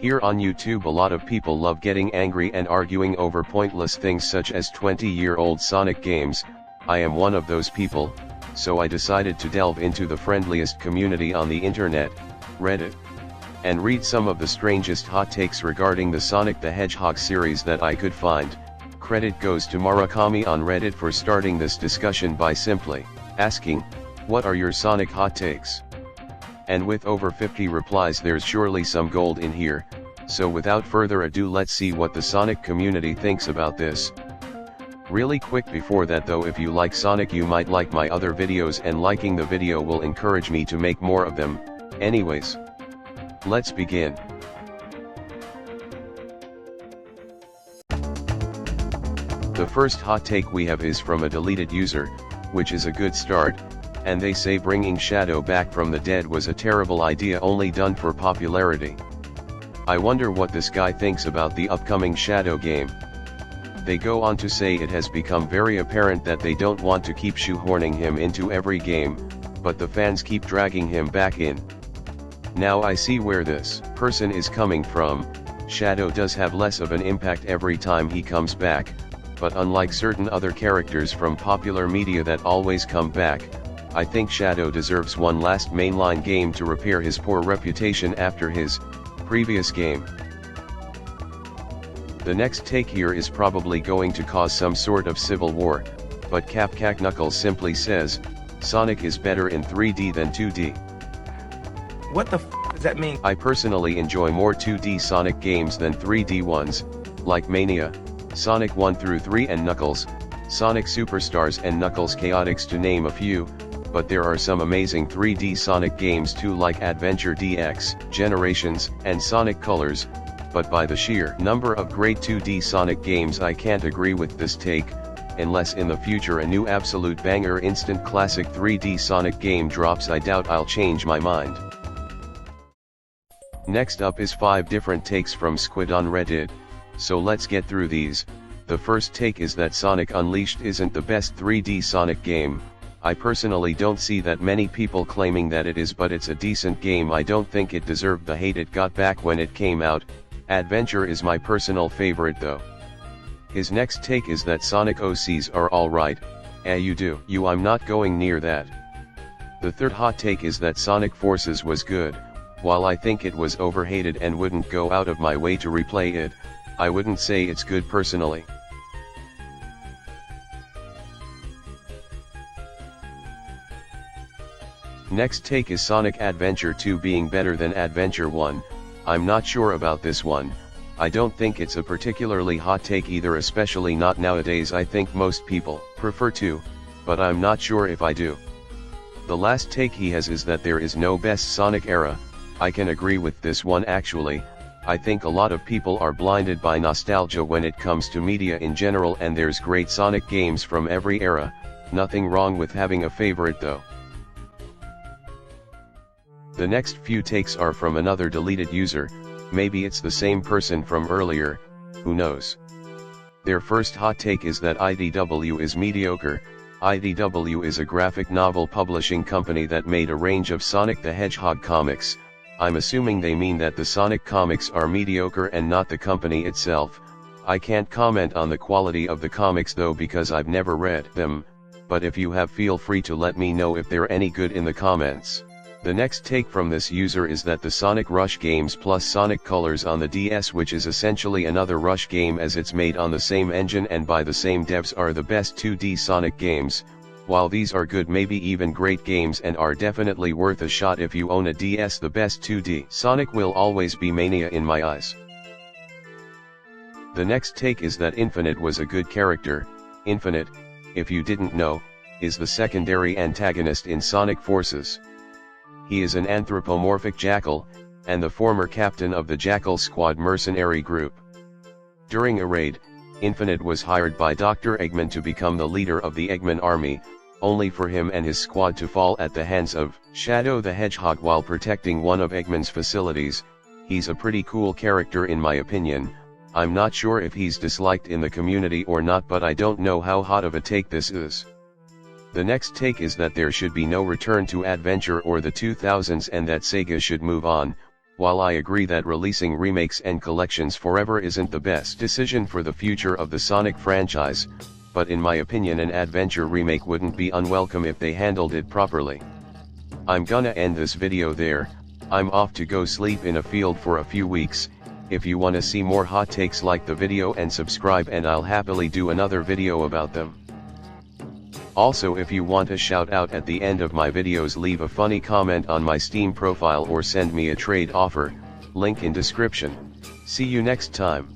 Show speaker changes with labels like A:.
A: Here on YouTube a lot of people love getting angry and arguing over pointless things such as 20-year-old Sonic games. I am one of those people, so I decided to delve into the friendliest community on the internet, Reddit, and read some of the strangest hot takes regarding the Sonic the Hedgehog series that I could find. Credit goes to Murakami on Reddit for starting this discussion by simply asking, "What are your Sonic hot takes?" And with over 50 replies, there's surely some gold in here, so without further ado let's see what the Sonic community thinks about this. Really quick before that though, if you like Sonic you might like my other videos, and liking the video will encourage me to make more of them. Anyways, let's begin. The first hot take we have is from a deleted user, which is a good start, and they say bringing Shadow back from the dead was a terrible idea only done for popularity. I wonder what this guy thinks about the upcoming Shadow game. They go on to say it has become very apparent that they don't want to keep shoehorning him into every game, but the fans keep dragging him back in. Now I see where this person is coming from. Shadow does have less of an impact every time he comes back, but unlike certain other characters from popular media that always come back, I think Shadow deserves one last mainline game to repair his poor reputation after his previous game. The next take here is probably going to cause some sort of civil war, but Capcac Knuckles simply says, Sonic is better in 3D than 2D.
B: What the f does that mean?
A: I personally enjoy more 2D Sonic games than 3D ones, like Mania, Sonic 1 through 3 and Knuckles, Sonic Superstars and Knuckles Chaotix to name a few, but there are some amazing 3D Sonic games too, like Adventure DX, Generations, and Sonic Colors, but by the sheer number of great 2D Sonic games I can't agree with this take, unless in the future a new absolute banger instant classic 3D Sonic game drops. I doubt I'll change my mind. Next up is 5 different takes from Squid on Reddit, so let's get through these. The first take is that Sonic Unleashed isn't the best 3D Sonic game. I personally don't see that many people claiming that it is, but it's a decent game. I don't think it deserved the hate it got back when it came out. Adventure is my personal favorite though. His next take is that Sonic OCs are alright. I'm not going near that. The third hot take is that Sonic Forces was good. While I think it was overhated and wouldn't go out of my way to replay it, I wouldn't say it's good personally. Next take is Sonic Adventure 2 being better than Adventure 1. I'm not sure about this one. I don't think it's a particularly hot take either, especially not nowadays. I think most people prefer 2, but I'm not sure if I do. The last take he has is that there is no best Sonic era. I can agree with this one actually. I think a lot of people are blinded by nostalgia when it comes to media in general, and there's great Sonic games from every era. Nothing wrong with having a favorite though. The next few takes are from another deleted user. Maybe it's the same person from earlier, who knows. Their first hot take is that IDW is mediocre. IDW is a graphic novel publishing company that made a range of Sonic the Hedgehog comics. I'm assuming they mean that the Sonic comics are mediocre and not the company itself. I can't comment on the quality of the comics though because I've never read them, but if you have, feel free to let me know if they're any good in the comments. The next take from this user is that the Sonic Rush games plus Sonic Colors on the DS, which is essentially another Rush game as it's made on the same engine and by the same devs, are the best 2D Sonic games. While these are good, maybe even great games, and are definitely worth a shot if you own a DS, the best 2D Sonic will always be Mania in my eyes. The next take is that Infinite was a good character. Infinite, if you didn't know, is the secondary antagonist in Sonic Forces. He is an anthropomorphic jackal, and the former captain of the Jackal Squad mercenary group. During a raid, Infinite was hired by Dr. Eggman to become the leader of the Eggman army, only for him and his squad to fall at the hands of Shadow the Hedgehog while protecting one of Eggman's facilities. He's a pretty cool character in my opinion. I'm not sure if he's disliked in the community or not, but I don't know how hot of a take this is. The next take is that there should be no return to Adventure or the 2000s and that Sega should move on. While I agree that releasing remakes and collections forever isn't the best decision for the future of the Sonic franchise, but in my opinion an adventure remake wouldn't be unwelcome if they handled it properly. I'm gonna end this video there. I'm off to go sleep in a field for a few weeks. If you wanna see more hot takes, like the video and subscribe, and I'll happily do another video about them. Also, if you want a shout out at the end of my videos, leave a funny comment on my Steam profile or send me a trade offer, link in description. See you next time.